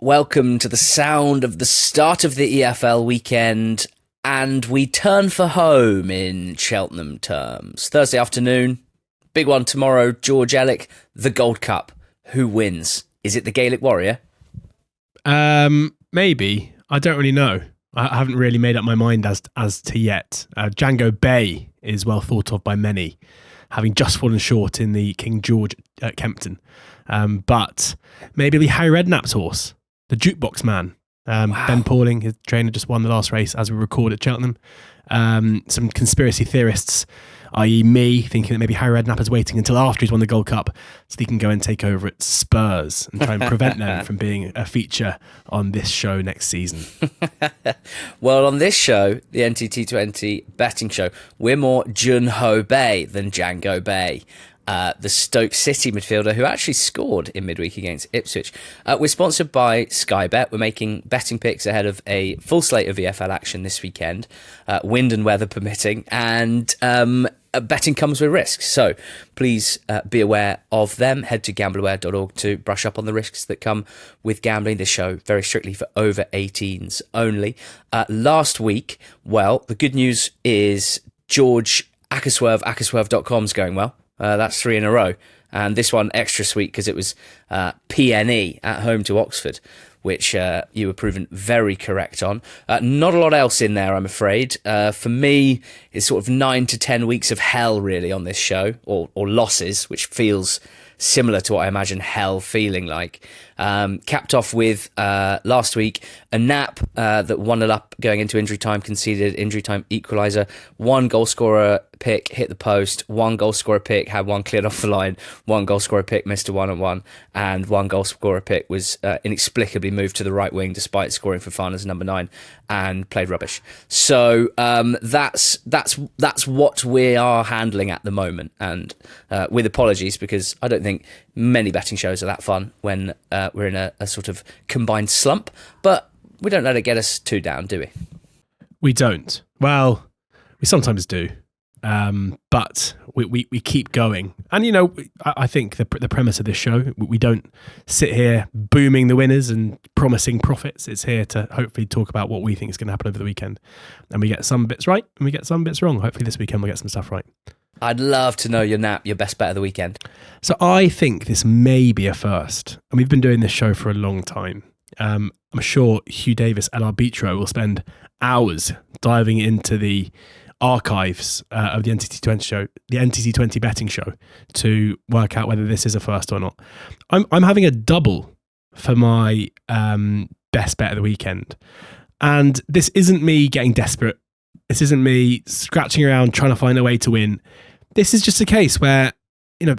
Welcome to the sound of the start of the EFL weekend, and we turn for home in Cheltenham terms. Thursday afternoon, big one tomorrow, George Elek, the Gold Cup. Who wins? Is it the Gaelic Warrior? Maybe. I don't really know. I haven't really made up my mind as to yet. Django Bay is well thought of by many, having just fallen short in the King George at Kempton. But maybe it'll be Harry Redknapp's horse, the jukebox man. Wow. Ben Pauling, his trainer, just won the last race as we record at Cheltenham. Some conspiracy theorists, i.e. me, thinking that maybe Harry Redknapp is waiting until after he's won the Gold Cup so he can go and take over at Spurs and try and prevent them from being a feature on this show next season. Well, on this show, the NTT20 betting show, we're more Jun Ho Bay than Django Bay. The Stoke City midfielder who actually scored in midweek against Ipswich. We're sponsored by Sky Bet. We're making betting picks ahead of a full slate of EFL action this weekend, wind and weather permitting, and betting comes with risks. So please be aware of them. Head to gambleaware.org to brush up on the risks that come with gambling. This show very strictly for over 18s only. Last week, well, the good news is George Accuswerve.com's going well. That's 3 in a row. And this one extra sweet because it was PNE at home to Oxford, which you were proven very correct on. Not a lot else in there, I'm afraid. For me, it's sort of 9 to 10 weeks of hell, really, on this show, or losses, which feels similar to what I imagine hell feeling like. Capped off with last week a nap that 1-0 up going into injury time, conceded injury time equaliser. One goal scorer pick hit the post, one goal scorer pick had one cleared off the line, one goal scorer pick missed a 1-on-1, and one goal scorer pick was inexplicably moved to the right wing despite scoring for fun as number 9 and played rubbish. So that's what we are handling at the moment, and with apologies, because I don't think many betting shows are that fun when we're in a sort of combined slump, but we don't let it get us too down, do we? We don't. Well, we sometimes do. But we keep going. And, you know, I think the premise of this show, we don't sit here booming the winners and promising profits. It's here to hopefully talk about what we think is going to happen over the weekend. And we get some bits right and we get some bits wrong. Hopefully this weekend we'll get some stuff right. I'd love to know your best bet of the weekend. So I think this may be a first. And we've been doing this show for a long time. I'm sure Hugh Davis at Arbitro will spend hours diving into the archives of the NTT20 show, the NTT20 betting show, to work out whether this is a first or not. I'm having a double for my best bet of the weekend. And this isn't me getting desperate. This isn't me scratching around trying to find a way to win. This is just a case where, you know,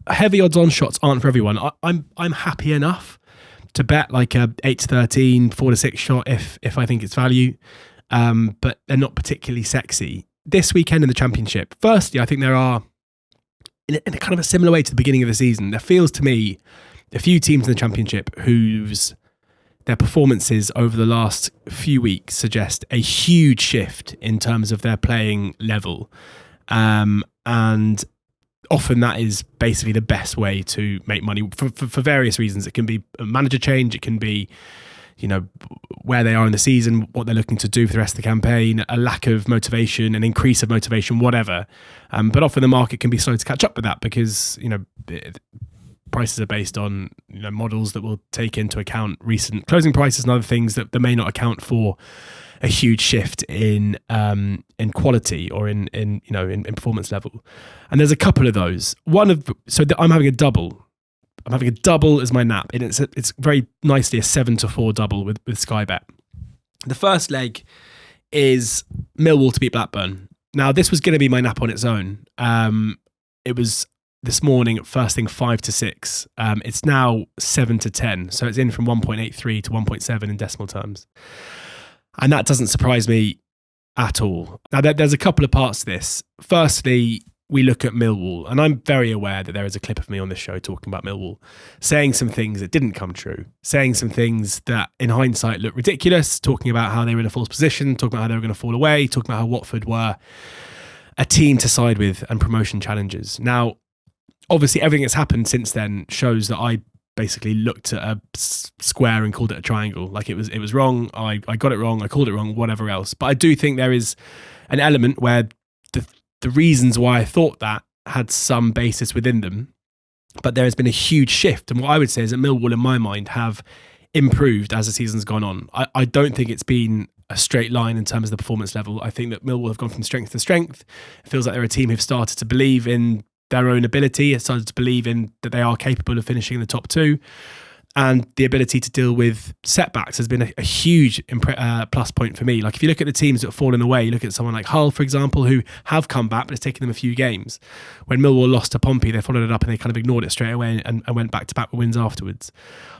heavy odds on shots aren't for everyone. I'm happy enough to bet like a 8-13, 4-6 shot if I think it's value. But they're not particularly sexy. This weekend in the Championship, firstly, I think there are, in a kind of a similar way to the beginning of the season, there feels to me a few teams in the Championship whose their performances over the last few weeks suggest a huge shift in terms of their playing level. And often that is basically the best way to make money for various reasons. It can be a manager change, it can be, you know, where they are in the season, what they're looking to do for the rest of the campaign, a lack of motivation, an increase of motivation, whatever. But often the market can be slow to catch up with that because, you know, prices are based on, you know, models that will take into account recent closing prices and other things that may not account for a huge shift in quality or in performance level. And there's a couple of those. I'm having a double. I'm having a double as my nap. And it's very nicely a 7-4 double with Sky Bet. The first leg is Millwall to beat Blackburn. Now, this was going to be my nap on its own. It was this morning, first thing 5-6. It's now 7-10. So it's in from 1.83 to 1.7 in decimal terms. And that doesn't surprise me at all. Now, there's a couple of parts to this. Firstly, we look at Millwall, and I'm very aware that there is a clip of me on this show talking about Millwall, saying some things that didn't come true, saying some things that in hindsight look ridiculous, talking about how they were in a false position, talking about how they were going to fall away, talking about how Watford were a team to side with and promotion challenges. Now, obviously, everything that's happened since then shows that I basically looked at a square and called it a triangle. Like it was wrong. I got it wrong. I called it wrong. Whatever else. But I do think there is an element where the reasons why I thought that had some basis within them. But there has been a huge shift. And what I would say is that Millwall, in my mind, have improved as the season's gone on. I don't think it's been a straight line in terms of the performance level. I think that Millwall have gone from strength to strength. It feels like they're a team who've started to believe in their own ability, have started to believe in that they are capable of finishing in the top two. And the ability to deal with setbacks has been a huge plus point for me. Like if you look at the teams that have fallen away, you look at someone like Hull, for example, who have come back, but it's taken them a few games. When Millwall lost to Pompey, they followed it up and they kind of ignored it straight away and went back to back with wins afterwards.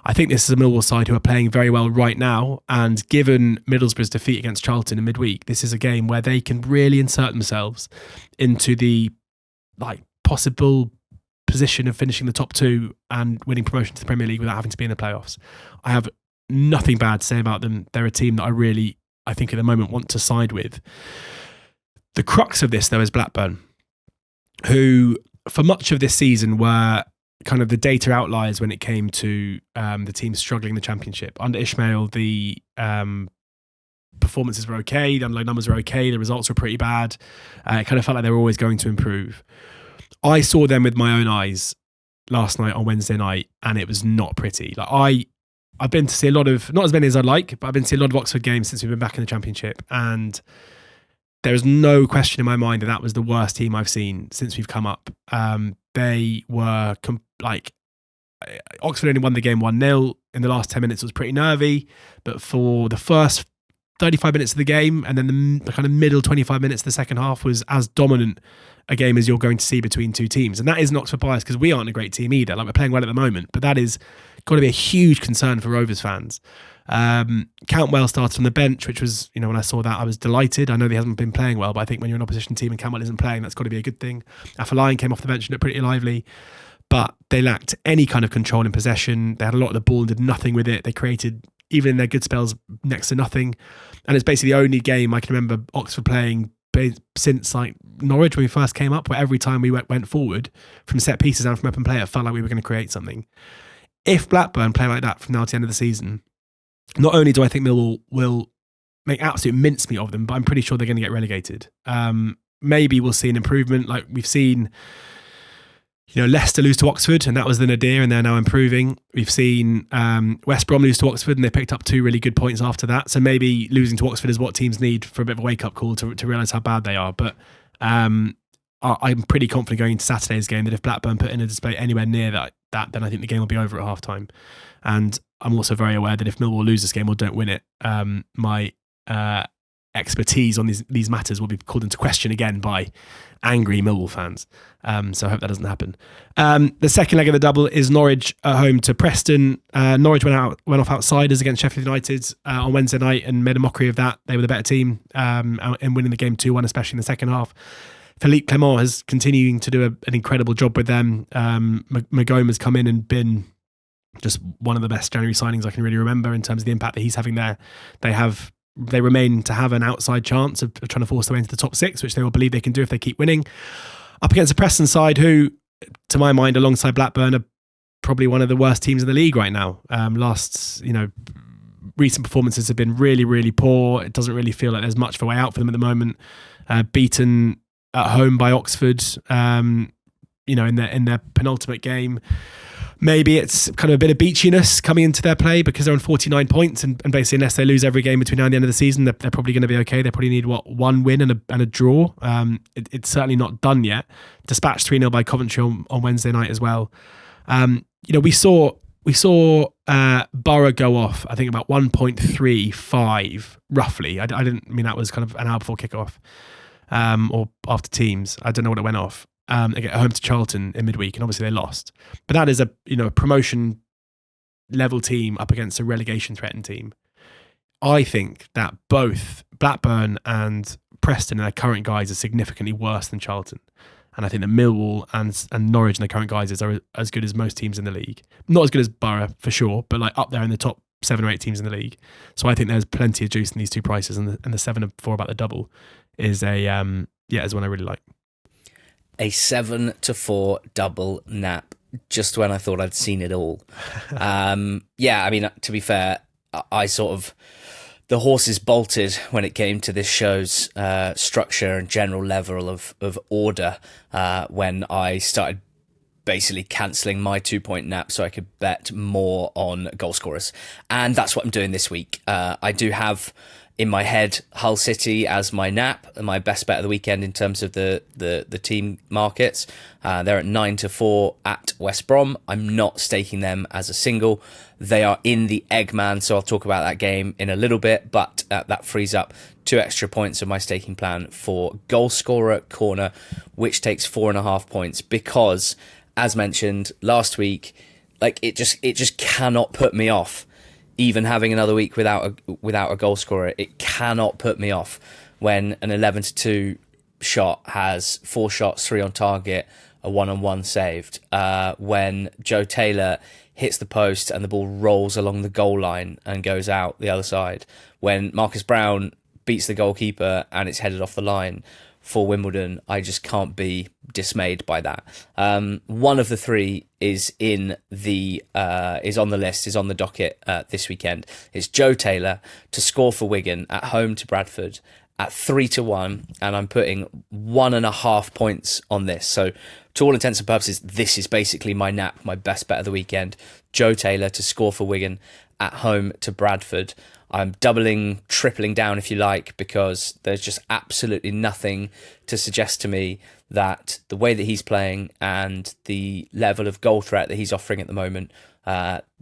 I think this is a Millwall side who are playing very well right now. And given Middlesbrough's defeat against Charlton in midweek, this is a game where they can really insert themselves into the possible position of finishing the top two and winning promotion to the Premier League without having to be in the playoffs. I have nothing bad to say about them. They're a team that I think at the moment want to side with. The crux of this though is Blackburn, who for much of this season were kind of the data outliers when it came to the team struggling in the Championship. Under Ishmael, the performances were okay, the underlying numbers were okay, the results were pretty bad. It kind of felt like they were always going to improve. I saw them with my own eyes last night on Wednesday night, and it was not pretty. Like I've been to see a lot of, not as many as I'd like, but I've been to see a lot of Oxford games since we've been back in the Championship, and there is no question in my mind that was the worst team I've seen since we've come up. They were Oxford only won the game 1-0. In the last 10 minutes, it was pretty nervy, but for the first 35 minutes of the game, and then the kind of middle 25 minutes of the second half was as dominant a game as you're going to see between two teams. And that isn't Oxford bias because we aren't a great team either. Like we're playing well at the moment, but that is got to be a huge concern for Rovers fans. Cantwell started on the bench, which was, when I saw that, I was delighted. I know they hasn't been playing well, but I think when you're an opposition team and Cantwell isn't playing, that's got to be a good thing. Afolayan came off the bench and looked pretty lively, but they lacked any kind of control in possession. They had a lot of the ball and did nothing with it. They created, even in their good spells, next to nothing. And it's basically the only game I can remember Oxford playing since like Norwich when we first came up, where every time we went forward from set pieces and from open play, it felt like we were going to create something. If Blackburn play like that from now to the end of the season, not only do I think Millwall will make absolute mincemeat of them, but I'm pretty sure they're going to get relegated. Maybe we'll see an improvement. Like we've seen, Leicester lose to Oxford, and that was the nadir, and they're now improving. We've seen West Brom lose to Oxford, and they picked up 2 really good points after that. So maybe losing to Oxford is what teams need for a bit of a wake-up call to realise how bad they are. But I'm pretty confident going into Saturday's game that if Blackburn put in a display anywhere near that, then I think the game will be over at half-time. And I'm also very aware that if Millwall lose this game or don't win it, my expertise on these matters will be called into question again by angry Millwall fans. So I hope that doesn't happen. The second leg of the double is Norwich at home to Preston. Norwich went off outsiders against Sheffield United on Wednesday night and made a mockery of that. They were the better team in winning the game 2-1, especially in the second half. Philippe Clement is continuing to do an incredible job with them. Magoma has come in and been just one of the best January signings I can really remember in terms of the impact that he's having there. They remain to have an outside chance of trying to force their way into the top 6, which they will believe they can do if they keep winning. Up against a Preston side who, to my mind, alongside Blackburn, are probably one of the worst teams in the league right now. Recent performances have been really, really poor. It doesn't really feel like there's much of a way out for them at the moment. Beaten at home by Oxford, in their penultimate game. Maybe it's kind of a bit of beachiness coming into their play because they're on 49 points and basically unless they lose every game between now and the end of the season, they're probably going to be okay. They probably need, one win and a draw. It's certainly not done yet. Dispatched 3-0 by Coventry on Wednesday night as well. We saw Borough go off, I think about 1.35 roughly. I didn't mean that was kind of an hour before kickoff or after teams. I don't know what it went off. They get home to Charlton in midweek, and obviously they lost. But that is a promotion level team up against a relegation threatened team. I think that both Blackburn and Preston and their current guys are significantly worse than Charlton. And I think that Millwall and Norwich and their current guys are as good as most teams in the league. Not as good as Borough for sure, but like up there in the top 7 or 8 teams in the league. So I think there's plenty of juice in these two prices, and the 7-4 about the double is is one I really like. A 7-4 double nap just when I thought I'd seen it all. Yeah, I mean, to be fair, I sort of... The horses bolted when it came to this show's structure and general level of order when I started basically cancelling my 2-point nap so I could bet more on goal scorers. And that's what I'm doing this week. I do have in my head Hull City as my nap, my best bet of the weekend in terms of the team markets. They're at 9-4 at West Brom. I'm not staking them as a single. They are in the Eggman, so I'll talk about that game in a little bit, but that frees up 2 extra points of my staking plan for Goalscorer Corner, which takes 4.5 points because, as mentioned last week, like it just cannot put me off. Even having another week without a goal scorer, it cannot put me off when an 11-2 shot has 4 shots, 3 on target, a 1-on-1 saved. When Joe Taylor hits the post and the ball rolls along the goal line and goes out the other side. When Marcus Brown beats the goalkeeper and it's headed off the line for Wimbledon, I just can't be dismayed by that. One of the 3 is on the list, is on the docket this weekend. It's Joe Taylor to score for Wigan at home to Bradford at 3-1, and I'm putting 1.5 points on this. So to all intents and purposes, this is basically my nap, my best bet of the weekend. Joe Taylor to score for Wigan at home to Bradford. I'm doubling, tripling down, if you like, because there's just absolutely nothing to suggest to me that the way that he's playing and the level of goal threat that he's offering at the moment,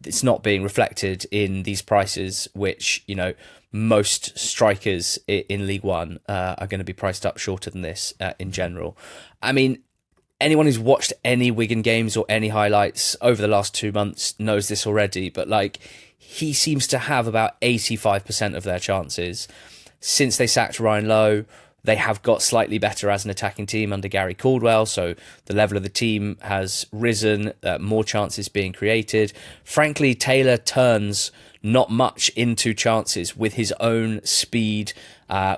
it's not being reflected in these prices, which, you know, most strikers in League One are going to be priced up shorter than this in general. I mean, anyone who's watched any Wigan games or any highlights over the last 2 months knows this already, but like, he seems to have about 85% of their chances. Since they sacked Ryan Lowe, they have got slightly better as an attacking team under Gary Caldwell, so the level of the team has risen, more chances being created. Frankly, Taylor turns not much into chances with his own speed,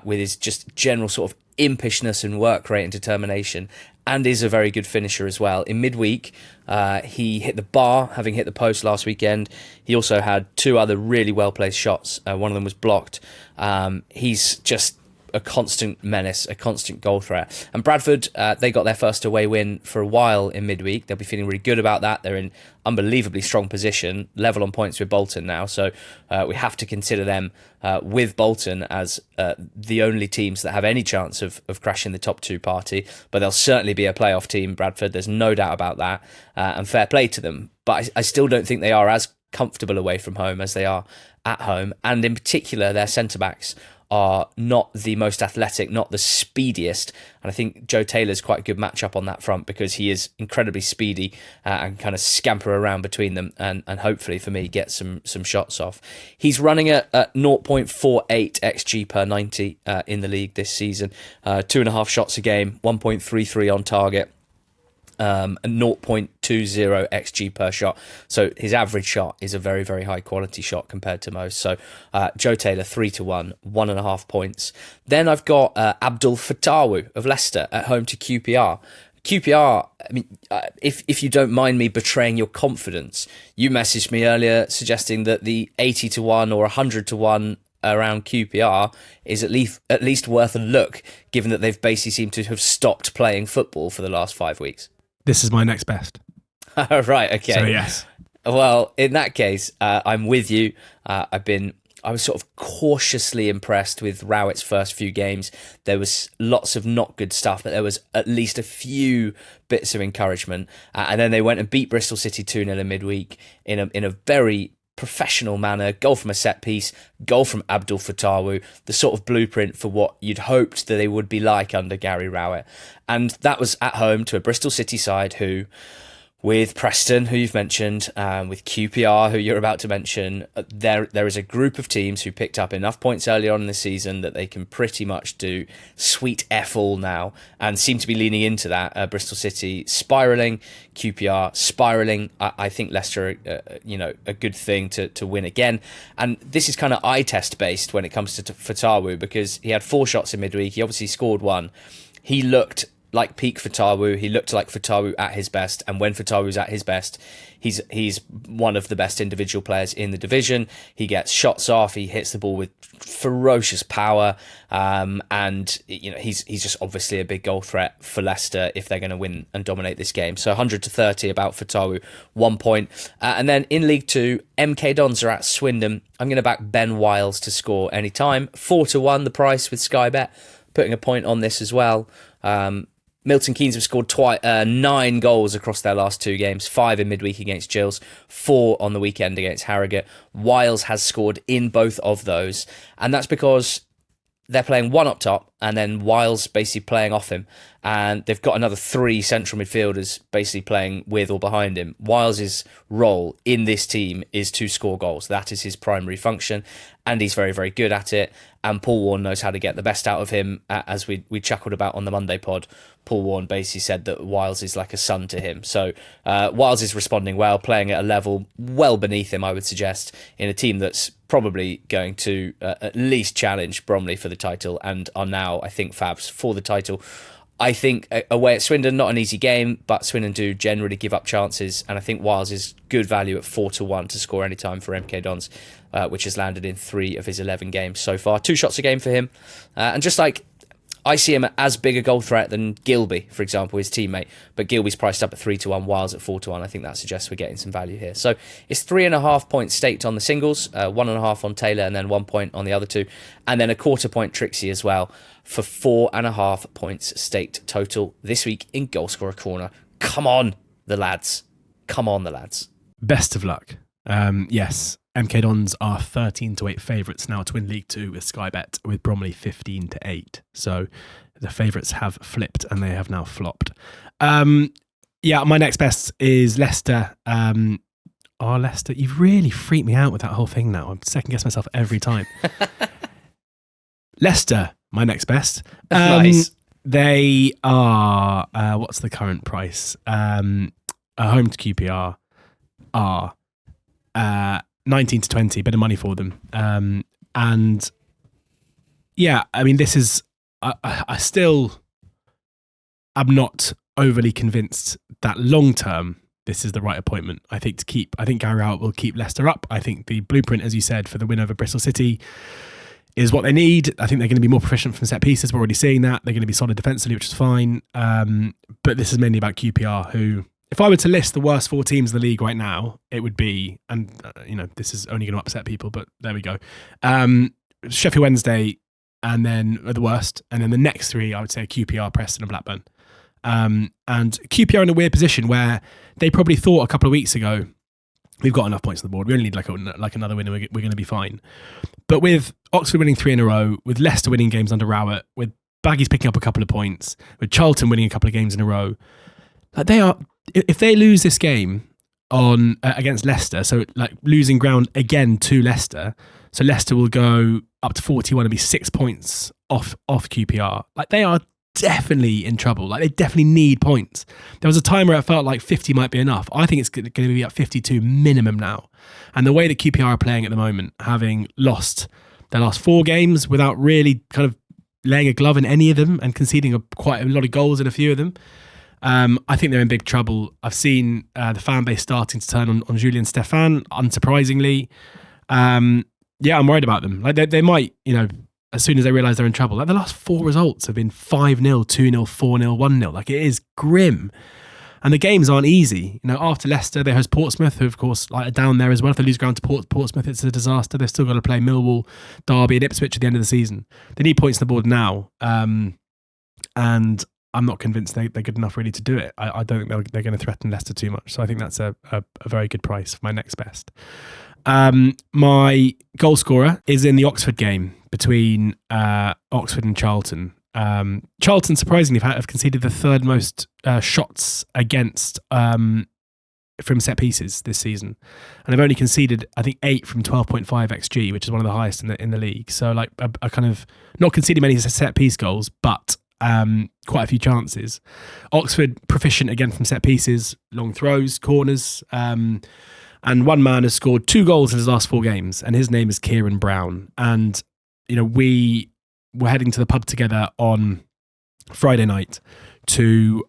with his just general sort of impishness and work rate and determination, and is a very good finisher as well. In midweek, he hit the bar, having hit the post last weekend. He also had 2 other really well-placed shots. One of them was blocked. He's just a constant menace, a constant goal threat. And Bradford, they got their first away win for a while in midweek. They'll be feeling really good about that. They're in unbelievably strong position, level on points with Bolton now. So we have to consider them with Bolton as the only teams that have any chance of crashing the top 2 party. But they'll certainly be a playoff team, Bradford. There's no doubt about that. And fair play to them. But I still don't think they are as comfortable away from home as they are at home. And in particular, their centre-backs are not the most athletic, not the speediest. And I think Joe Taylor's quite a good matchup on that front because he is incredibly speedy and kind of scamper around between them and hopefully for me get some shots off. He's running at 0.48 XG per 90 in the league this season. 2.5 shots a game, 1.33 on target. And 0.20 XG per shot. So his average shot is a very, very high quality shot compared to most. So Joe Taylor 3-1, 1.5 points. Then I've got Abdul Fatawu of Leicester at home to QPR. QPR, I mean, if you don't mind me betraying your confidence, you messaged me earlier suggesting that the 80-1 or 100-1 around QPR is at least worth a look, given that they've basically seemed to have stopped playing football for the last 5 weeks. This is my next best. Right, okay. So yes. Well, in that case, I'm with you. I was sort of cautiously impressed with Rowett's first few games. There was lots of not good stuff, but there was at least a few bits of encouragement. And then they went and beat Bristol City 2-0 in midweek in a very professional manner. Goal from a set piece, goal from Abdul Fatawu, the sort of blueprint for what you'd hoped that they would be like under Gary Rowett. And that was at home to a Bristol City side who, with Preston, who you've mentioned, with QPR, who you're about to mention, there is a group of teams who picked up enough points earlier on in the season that they can pretty much do sweet F all now and seem to be leaning into that. Bristol City spiralling, QPR spiralling. I think Leicester, a good thing to win again. And this is kind of eye test based when it comes to Fatawu because he had 4 shots in midweek. He obviously scored 1. He looked like peak Fatawu. He looked like Fatawu at his best, and when Fatawu's at his best, he's one of the best individual players in the division. He gets shots off, he hits the ball with ferocious power, and he's just obviously a big goal threat for Leicester if they're going to win and dominate this game. So 100-30 about Fatawu, 1 point. And then in League Two, MK Dons are at Swindon. I'm going to back Ben Wiles to score anytime. 4-1 the price with Sky Bet, putting a point on this as well. Milton Keynes have scored 9 goals across their last 2 games, 5 in midweek against Gills, 4 on the weekend against Harrogate. Wiles has scored in both of those, and that's because they're playing one up top and then Wiles basically playing off him, and they've got another 3 central midfielders basically playing with or behind him. Wiles' role in this team is to score goals. That is his primary function, and he's very, very good at it. And Paul Warne knows how to get the best out of him. As we chuckled about on the Monday pod, Paul Warne basically said that Wiles is like a son to him. So Wiles is responding well, playing at a level well beneath him, I would suggest, in a team that's probably going to at least challenge Bromley for the title and are now, I think, Fabs for the title. I think away at Swindon, not an easy game, but Swindon do generally give up chances, and I think Wiles is good value at 4-1 to score any time for MK Dons, which has landed in 3 of his 11 games so far. 2 shots a game for him, and just like I see him as big a goal threat than Gilby, for example, his teammate, but Gilby's priced up at 3-1, Wiles at 4-1. I think that suggests we're getting some value here. So it's 3.5 points staked on the singles, 1.5 on Taylor, and then 1 point on the other 2, and then a quarter point Trixie as well for 4.5 points staked total this week in Goalscorer Corner. Come on, the lads. Come on, the lads. Best of luck. Yes, MK Dons are 13-8 favourites now to win League Two with Sky Bet, with Bromley 15-8. So the favourites have flipped and they have now flopped. Yeah, my next best is Leicester. Leicester, you've really freaked me out with that whole thing now. I'm second guessing myself every time. Leicester, my next best. Nice. They are, what's the current price? Home to QPR are 19-20, bit of money for them. And yeah, I mean, this is, I still am not overly convinced that long term this is the right appointment. I think Gary Rowett will keep Leicester up. I think the blueprint, as you said, for the win over Bristol City is what they need. I think they're going to be more proficient from set pieces. We're already seeing that. They're going to be solid defensively, which is fine. But this is mainly about QPR, who, if I were to list the worst 4 teams in the league right now, it would be, and this is only going to upset people, but there we go. Sheffield Wednesday, and then the worst, and then the next 3, I would say QPR, Preston, and Blackburn. And QPR in a weird position where they probably thought a couple of weeks ago, we've got enough points on the board. We only need like another win, and we're going to be fine. But with Oxford winning 3 in a row, with Leicester winning games under Rowett, with Baggies picking up a couple of points, with Charlton winning a couple of games in a row, like they are. If they lose this game on against Leicester, so like losing ground again to Leicester, so Leicester will go up to 41 and be 6 points off QPR. Like they are definitely in trouble. Like they definitely need points. There was a time where it felt like 50 might be enough. I think it's going to be at 52 minimum now. And the way that QPR are playing at the moment, having lost their last 4 games without really kind of laying a glove in any of them and conceding quite a lot of goals in a few of them, I think they're in big trouble. I've seen the fan base starting to turn on Julian Stefan, unsurprisingly. Yeah, I'm worried about them. Like they might, as soon as they realise they're in trouble. Like the last 4 results have been 5-0, 2-0, 4-0, 1-0. Like it is grim. And the games aren't easy. After Leicester, they host Portsmouth, who of course are down there as well. If they lose ground to Portsmouth, it's a disaster. They've still got to play Millwall, Derby and Ipswich at the end of the season. They need points on the board now. And I'm not convinced they're good enough really to do it. I don't think they're going to threaten Leicester too much. So I think that's a very good price for my next best. My goal scorer is in the Oxford game between Oxford and Charlton. Charlton surprisingly have conceded the 3rd most shots against from set pieces this season, and they've only conceded I think 8 from 12.5 xG, which is one of the highest in the league. So like a kind of not conceding many set piece goals, but quite a few chances. Oxford proficient again from set pieces, long throws, corners, and one man has scored 2 goals in his last 4 games, and his name is Kieran Brown. And we were heading to the pub together on Friday night, to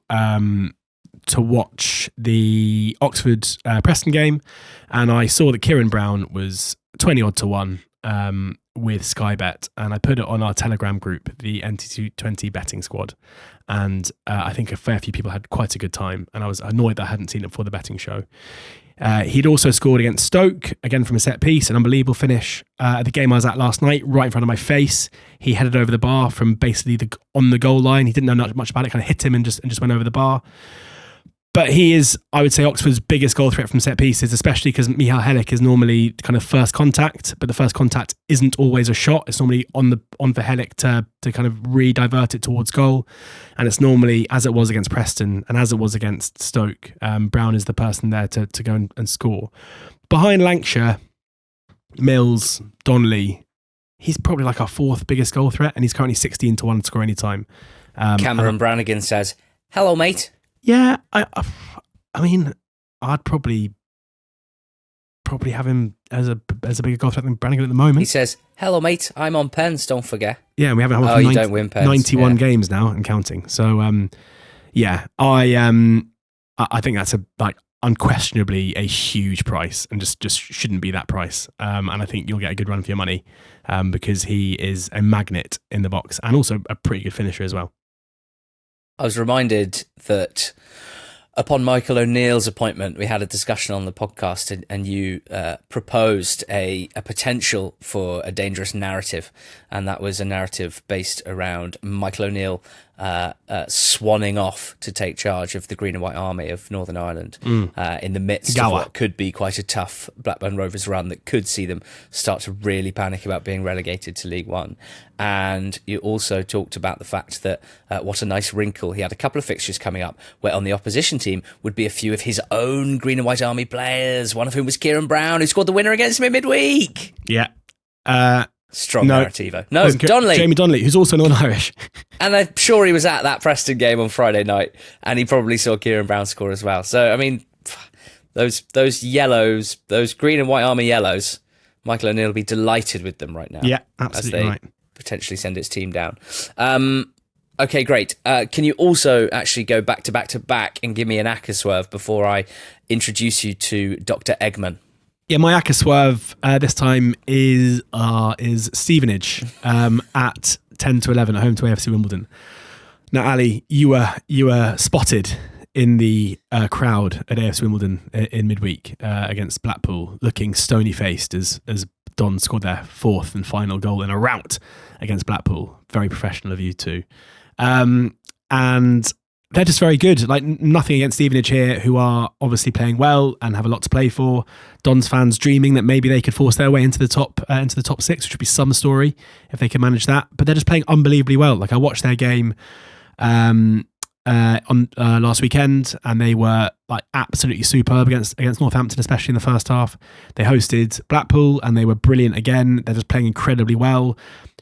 watch the Oxford Preston game, and I saw that Kieran Brown was 20 odd to 1 with Sky Bet, and I put it on our Telegram group, the NT20 betting squad, and I think a fair few people had quite a good time, and I was annoyed that I hadn't seen it before the betting show. He'd also scored against Stoke, again from a set piece, an unbelievable finish. At the game I was at last night, right in front of my face, he headed over the bar from basically on the goal line. He didn't know much about it, kind of hit him and just went over the bar. But he is, I would say, Oxford's biggest goal threat from set pieces, especially because Michal Helik is normally kind of first contact, but the first contact isn't always a shot. It's normally on for Helik to kind of re-divert it towards goal. And it's normally, as it was against Preston and as it was against Stoke, Brown is the person there to go and score. Behind Lancashire, Mills, Donnelly, he's probably like our fourth biggest goal threat, and he's currently 16 to 1 to score any time. Cameron Brannigan says, "Hello, mate." Yeah, I mean, I'd probably have him as a bigger goal threat than Brannigan at the moment. He says, "Hello, mate. I'm on pens. Don't forget." Yeah, we haven't had you don't win pens. 91 games now and counting. So, yeah, I think that's unquestionably a huge price, and just shouldn't be that price. And I think you'll get a good run for your money because he is a magnet in the box and also a pretty good finisher as well. I was reminded that upon Michael O'Neill's appointment, we had a discussion on the podcast, and you proposed a potential for a dangerous narrative, and that was a narrative based around Michael O'Neill swanning off to take charge of the Green and White Army of Northern Ireland in the midst of what could be quite a tough Blackburn Rovers run that could see them start to really panic about being relegated to League One. And you also talked about the fact that what a nice wrinkle. He had a couple of fixtures coming up where on the opposition team would be a few of his own Green and White Army players, one of whom was Kieran Brown, who scored the winner against him in midweek. Yeah. Strong narrativo. No, Donnelly. Jamie Donnelly, who's also non-Irish. And I'm sure he was at that Preston game on Friday night, and he probably saw Kieran Brown score as well. So, I mean, those yellows, those Green and White Army yellows, Michael O'Neill will be delighted with them right now. Yeah, absolutely as they right. potentially send its team down. Okay, great. Can you also actually go back to back and give me an ACCA swerve before I introduce you to Dr. Eggman? Yeah, my ACCA swerve this time is Stevenage at 10 to 11 at home to AFC Wimbledon. Now, Ali, you were spotted in the crowd at AFC Wimbledon in midweek against Blackpool, looking stony-faced as Don scored their fourth and final goal in a rout against Blackpool. Very professional of you two. And they're just very good. Like, nothing against Stevenage here, who are obviously playing well and have a lot to play for. Don's fans dreaming that maybe they could force their way into the top six, which would be some story if they can manage that. But they're just playing unbelievably well. Like, I watched their game on last weekend, and they were like absolutely superb against Northampton, especially in the first half. They hosted Blackpool, and they were brilliant again. They're just playing incredibly well.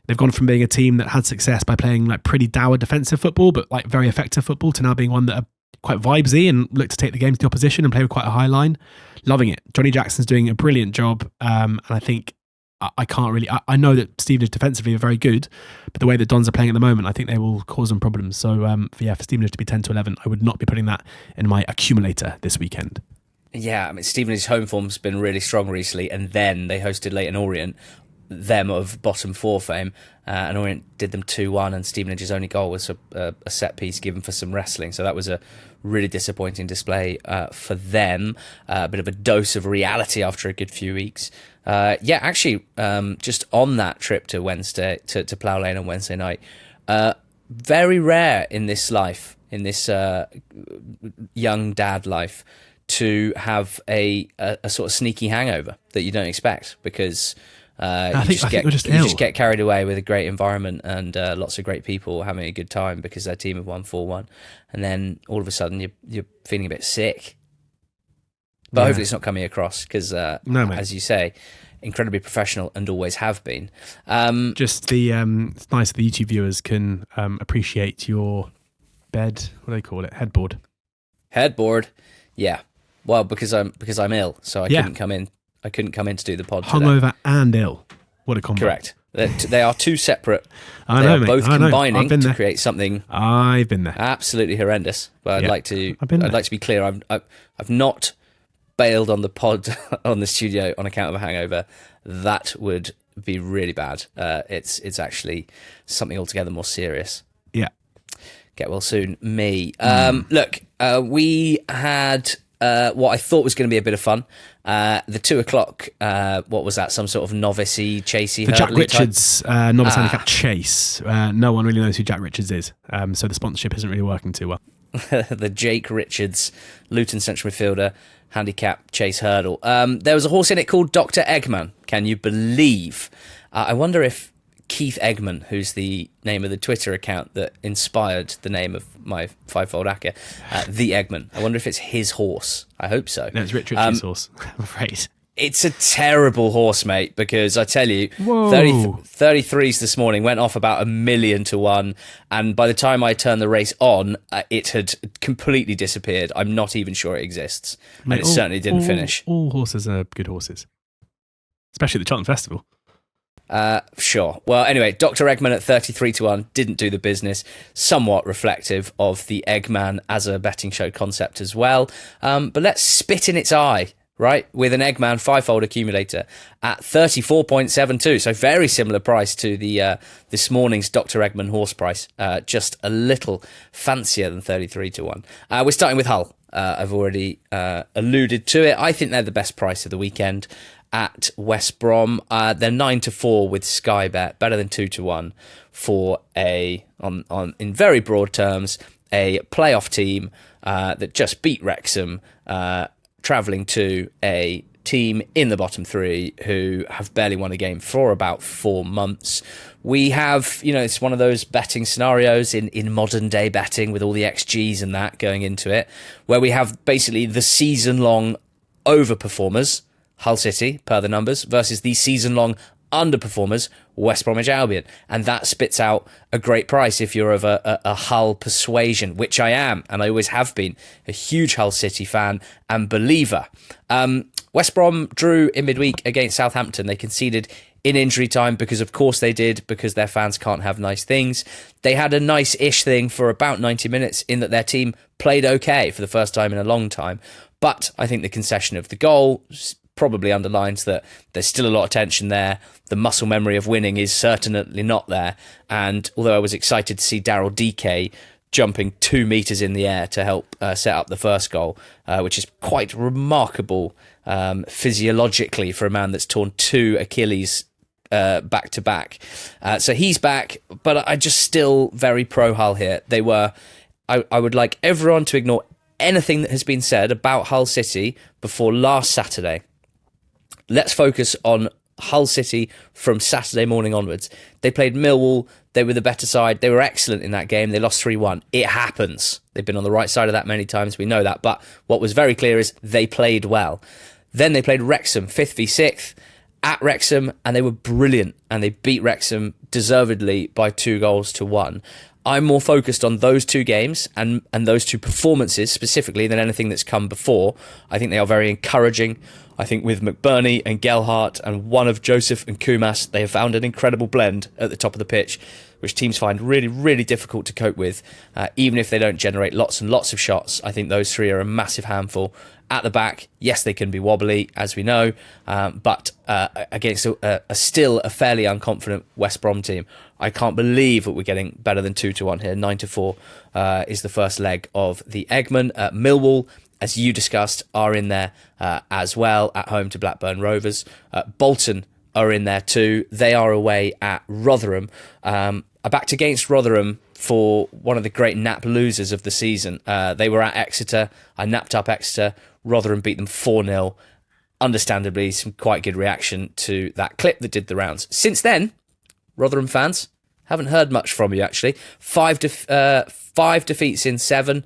They've gone from being a team that had success by playing like pretty dour defensive football, but like very effective football, to now being one that are quite vibesy and look to take the game to the opposition and play with quite a high line. Loving it. Johnny Jackson's doing a brilliant job. And I think I know that Stevenage defensively are very good, but the way that Dons are playing at the moment, I think they will cause them problems. So for Stevenage to be 10 to 11, I would not be putting that in my accumulator this weekend. Yeah, I mean, Stevenage's home form's been really strong recently, and then they hosted Leyton Orient, them of bottom four fame, and Orient did them 2-1, and Stevenage's only goal was a set piece given for some wrestling. So that was a really disappointing display for them. A bit of a dose of reality after a good few weeks. Just on that trip to Wednesday, to Plough Lane on Wednesday night, very rare in this life, in this young dad life, to have a sort of sneaky hangover that you don't expect, because you just get carried away with a great environment and lots of great people having a good time because their team have won 4-1, and then all of a sudden you're feeling a bit sick. But hopefully it's not coming across, because as you say, incredibly professional and always have been. It's nice that the YouTube viewers can appreciate your bed. What do they call it? Headboard. Yeah. Well, because I'm ill, so I couldn't come in. I couldn't come in to do the pod today. Hungover and ill. What a combo. Correct. They are two separate. I They know, are mate. both I know. combining I've been to there. create something I've been there. absolutely horrendous. But Yeah, I've been there. I'd like to be clear. I've not bailed on the pod on the studio on account of a hangover. That would be really bad. It's actually something altogether more serious. Yeah. Get well soon, me. Look, we had what I thought was going to be a bit of fun. The 2 o'clock, what was that? Some sort of novice-y, chasey, The Jack hurdly type? Richards novice handicap chase. No one really knows who Jack Richards is, so the sponsorship isn't really working too well. The Jake Richards, Luton central midfielder, handicap chase hurdle. There was a horse in it called Dr. Eggman. Can you believe? I wonder if Keith Eggman, who's the name of the Twitter account that inspired the name of my fivefold acca, the Eggman. I wonder if it's his horse. I hope so. No, it's Rich Richards' horse, I'm afraid. It's a terrible horse, mate, because I tell you, Whoa. 33s this morning went off about 1,000,000 to 1, and by the time I turned the race on, it had completely disappeared. I'm not even sure it exists, Mate, and it certainly didn't finish. All horses are good horses, especially at the Charlton Festival. Sure. Well, anyway, Dr. Eggman at 33 to 1 didn't do the business. Somewhat reflective of the Eggman as a betting show concept as well. But let's spit in its eye, right? With an Eggman fivefold accumulator at 34.72. So very similar price to the this morning's Dr. Eggman horse price. Just a little fancier than 33 to 1. We're starting with Hull. I've already alluded to it. I think they're the best price of the weekend at West Brom. They're 9 to 4 with Sky Bet, better than 2 to 1 for in very broad terms, a playoff team that just beat Wrexham, travelling to a team in the bottom three who have barely won a game for about 4 months. We have, it's one of those betting scenarios in modern day betting with all the XGs and that going into it, where we have basically the season-long overperformers, Hull City, per the numbers, versus the season-long underperformers, West Bromwich Albion. And that spits out a great price if you're of a Hull persuasion, which I am, and I always have been, a huge Hull City fan and believer. West Brom drew in midweek against Southampton. They conceded in injury time because, of course, they did, because their fans can't have nice things. They had a nice-ish thing for about 90 minutes in that their team played okay for the first time in a long time. But I think the concession of the goal probably underlines that there's still a lot of tension there. The muscle memory of winning is certainly not there. And although I was excited to see Daryl DK jumping 2 metres in the air to help set up the first goal, which is quite remarkable physiologically for a man that's torn 2 Achilles back to back. So he's back, but I just still very pro Hull here. They were, I would like everyone to ignore anything that has been said about Hull City before last Saturday. Let's focus on Hull City from Saturday morning onwards. They played Millwall. They were the better side. They were excellent in that game. They lost 3-1. It happens. They've been on the right side of that many times. We know that. But what was very clear is they played well. Then they played Wrexham, 5th v 6th, at Wrexham, and they were brilliant. And they beat Wrexham deservedly by 2 goals to 1. I'm more focused on those 2 games and those 2 performances specifically than anything that's come before. I think they are very encouraging. I think with McBurney and Gelhardt and one of Joseph and Kumas, they have found an incredible blend at the top of the pitch, which teams find really, really difficult to cope with. Even if they don't generate lots and lots of shots, I think those 3 are a massive handful. At the back, yes, they can be wobbly, as we know, but against still a fairly unconfident West Brom team, I can't believe that we're getting better than 2 to 1 here. 9 to 4 is the first leg of the Eggman. Millwall, as you discussed, are in there as well, at home to Blackburn Rovers. Bolton are in there too. They are away at Rotherham. I backed against Rotherham for one of the great nap losers of the season. They were at Exeter. I napped up Exeter. Rotherham beat them 4-0. Understandably, some quite good reaction to that clip that did the rounds. Since then, Rotherham fans, haven't heard much from you, actually. 5 defeats in 7.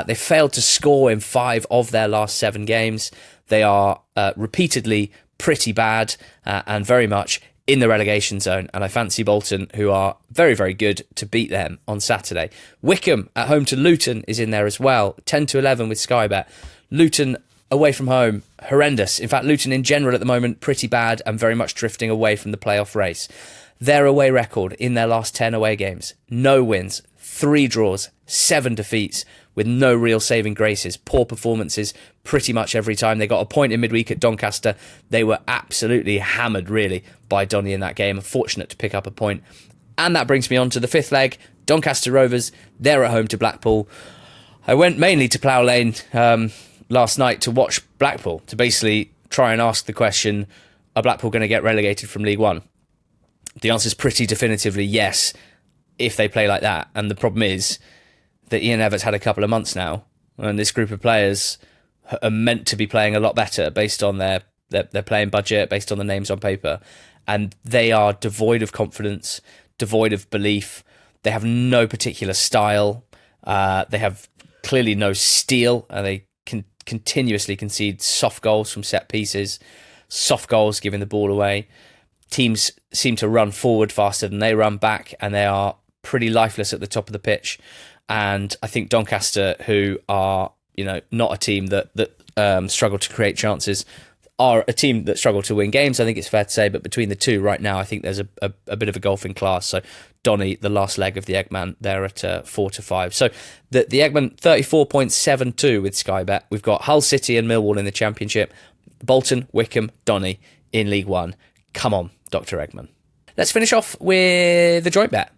They failed to score in 5 of their last 7 games. They are repeatedly pretty bad and very much in the relegation zone. And I fancy Bolton, who are very, very good, to beat them on Saturday. Wickham at home to Luton is in there as well. 10 to 11 with Sky Bet. Luton away from home, horrendous. In fact, Luton in general at the moment, pretty bad and very much drifting away from the playoff race. Their away record in their last 10 away games, no wins, 3 draws, 7 defeats, with no real saving graces. Poor performances pretty much every time. They got a point in midweek at Doncaster. They were absolutely hammered, really, by Donny in that game. Fortunate to pick up a point. And that brings me on to the 5th leg. Doncaster Rovers, they're at home to Blackpool. I went mainly to Plough Lane last night to watch Blackpool, to basically try and ask the question, are Blackpool going to get relegated from League One? The answer is pretty definitively yes, if they play like that. And the problem is that Ian Evertt's had a couple of months now, and this group of players are meant to be playing a lot better based on their playing budget, based on the names on paper. And they are devoid of confidence, devoid of belief. They have no particular style. They have clearly no steel. They can continuously concede soft goals from set pieces, soft goals giving the ball away. Teams seem to run forward faster than they run back, and they are pretty lifeless at the top of the pitch. And I think Doncaster, who are not a team that struggle to create chances, are a team that struggle to win games, I think it's fair to say. But between the two right now, I think there's a bit of a gulf in class. So Donny, the last leg of the Eggman, they're at 4-5. So the Eggman 34.72 with Sky Bet. We've got Hull City and Millwall in the Championship, Bolton, Wickham, Donny in League One. Come on, Dr. Eggman. Let's finish off with the joint bet.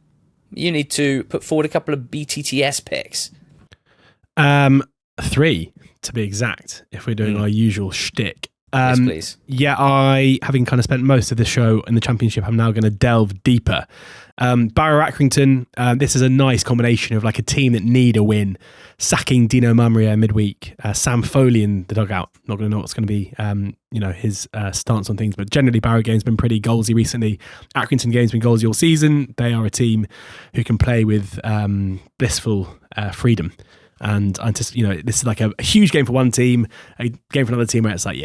You need to put forward a couple of BTTS picks. 3 to be exact, if we're doing our usual shtick. Yes, please. Yeah, having kind of spent most of the show in the Championship, I'm now going to delve deeper. Barrow Accrington, this is a nice combination of like a team that need a win, sacking Dino Mamria midweek, Sam Foley in the dugout. Not going to know what's going to be, his stance on things, but generally Barrow game's been pretty goalsy recently. Accrington game's been goalsy all season. They are a team who can play with blissful freedom. And this is like a huge game for one team, a game for another team where it's like,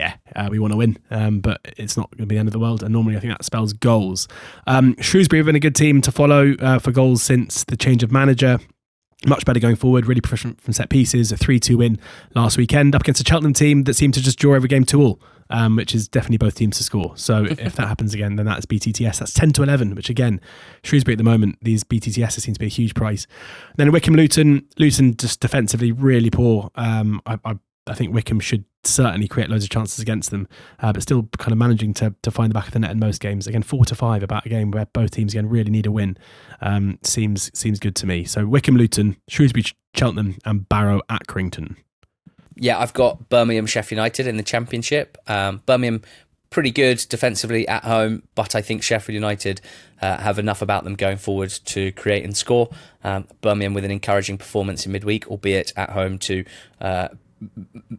we want to win, but it's not going to be the end of the world. And normally I think that spells goals. Shrewsbury have been a good team to follow for goals since the change of manager. Much better going forward, really proficient from set pieces, a 3-2 win last weekend up against a Cheltenham team that seemed to just draw every game 2-2, which is definitely both teams to score. So if that happens again, then that's BTTS. That's 10-11, which again, Shrewsbury at the moment, these BTTS seem to be a huge price. Then Wickham Luton just defensively really poor. I think Wickham should certainly create loads of chances against them, but still kind of managing to find the back of the net in most games. Again, 4-5 about a game where both teams again really need a win. Seems good to me. So Wickham Luton, Shrewsbury Cheltenham, and Barrow Accrington. Yeah, I've got Birmingham Sheffield United in the Championship. Birmingham pretty good defensively at home, but I think Sheffield United have enough about them going forward to create and score. Birmingham with an encouraging performance in midweek, albeit at home to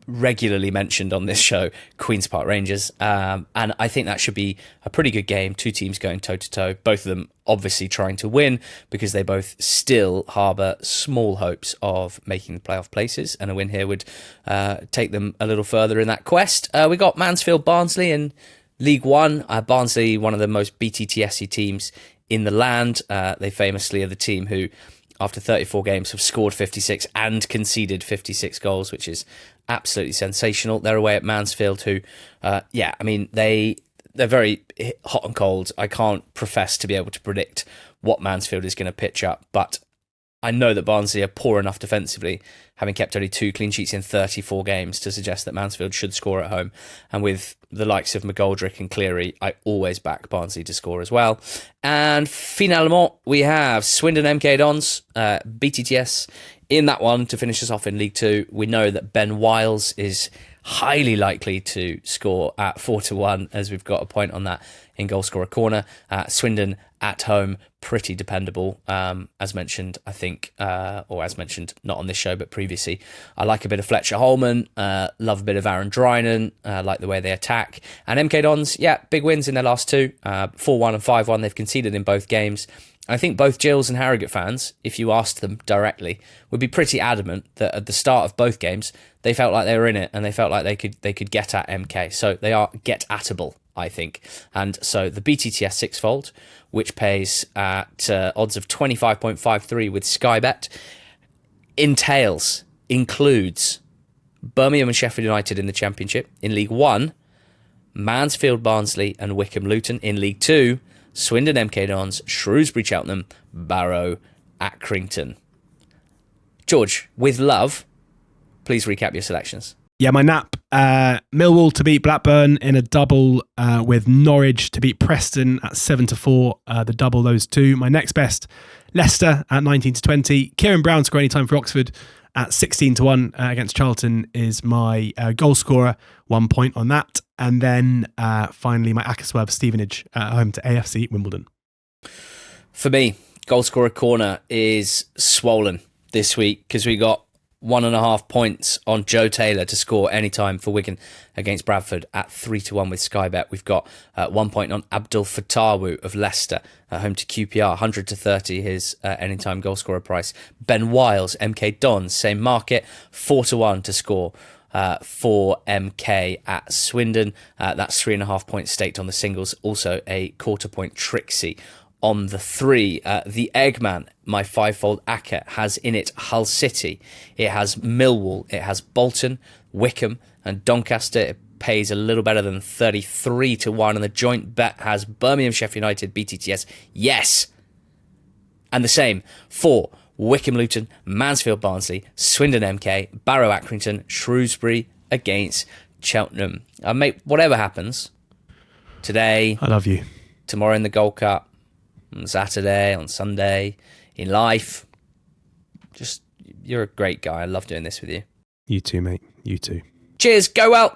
regularly mentioned on this show, Queen's Park Rangers, and I think that should be a pretty good game. Two teams going toe to toe, both of them obviously trying to win because they both still harbour small hopes of making the playoff places, and a win here would take them a little further in that quest. We got Mansfield Barnsley in League One. Barnsley, one of the most BTTS-y teams in the land. They famously are the team who, after 34 games, have scored 56 and conceded 56 goals, which is absolutely sensational. They're away at Mansfield, who, they're very hot and cold. I can't profess to be able to predict what Mansfield is going to pitch up, but I know that Barnsley are poor enough defensively, having kept only 2 clean sheets in 34 games, to suggest that Mansfield should score at home. And with the likes of McGoldrick and Cleary, I always back Barnsley to score as well. And finalement, we have Swindon MK Dons, BTTS in that one to finish us off in League Two. We know that Ben Wiles is highly likely to score at 4-1, as we've got a point on that in Goalscorer Corner. Swindon at home, pretty dependable, as mentioned, I think, or as mentioned, not on this show, but previously. I like a bit of Fletcher Holman, love a bit of Aaron Drinan, like the way they attack. And MK Dons, big wins in their last 2, 4-1 and 5-1. They've conceded in both games. I think both Gills and Harrogate fans, if you asked them directly, would be pretty adamant that at the start of both games, they felt like they were in it and they felt like they could get at MK. So they are get-atable, I think. And so the BTTS sixfold, which pays at odds of 25.53 with Sky Bet, includes Birmingham and Sheffield United in the Championship. In League 1, Mansfield, Barnsley and Wycombe, Luton. In League 2, Swindon, MK Dons, Shrewsbury, Cheltenham, Barrow, Accrington. George, with love, please recap your selections. Yeah, my nap. Millwall to beat Blackburn in a double, with Norwich to beat Preston at 7-4. The double, those two. My next best, Leicester at 19-20. Kieran Brown score anytime for Oxford at 16-1 against Charlton is my goal scorer. 1 point on that. And then finally, my Accuswerve Stevenage at home to AFC Wimbledon. For me, goal scorer corner is swollen this week because we got 1.5 points on Joe Taylor to score anytime for Wigan against Bradford at 3-1 with Sky Bet. We've got 1 point on Abdul Fatawu of Leicester at home to QPR, 100-30 his anytime goal scorer price. Ben Wiles, MK Dons, same market, 4-1 to score for MK at Swindon. That's 3.5 points staked on the singles. Also a 1/4 point Trixie on the 3. The Eggman, my fivefold ACCA, has in it Hull City, it has Millwall, it has Bolton, Wycombe and Doncaster. It pays a little better than 33-1, and the joint bet has Birmingham, Sheffield United, BTTS, yes, and the same for Wycombe, Luton, Mansfield, Barnsley, Swindon, MK, Barrow, Accrington, Shrewsbury against Cheltenham. Mate, whatever happens today, I love you. Tomorrow in the Gold Cup, on Saturday, on Sunday, in life. Just, you're a great guy. I love doing this with you. You too, mate. You too. Cheers. Go well.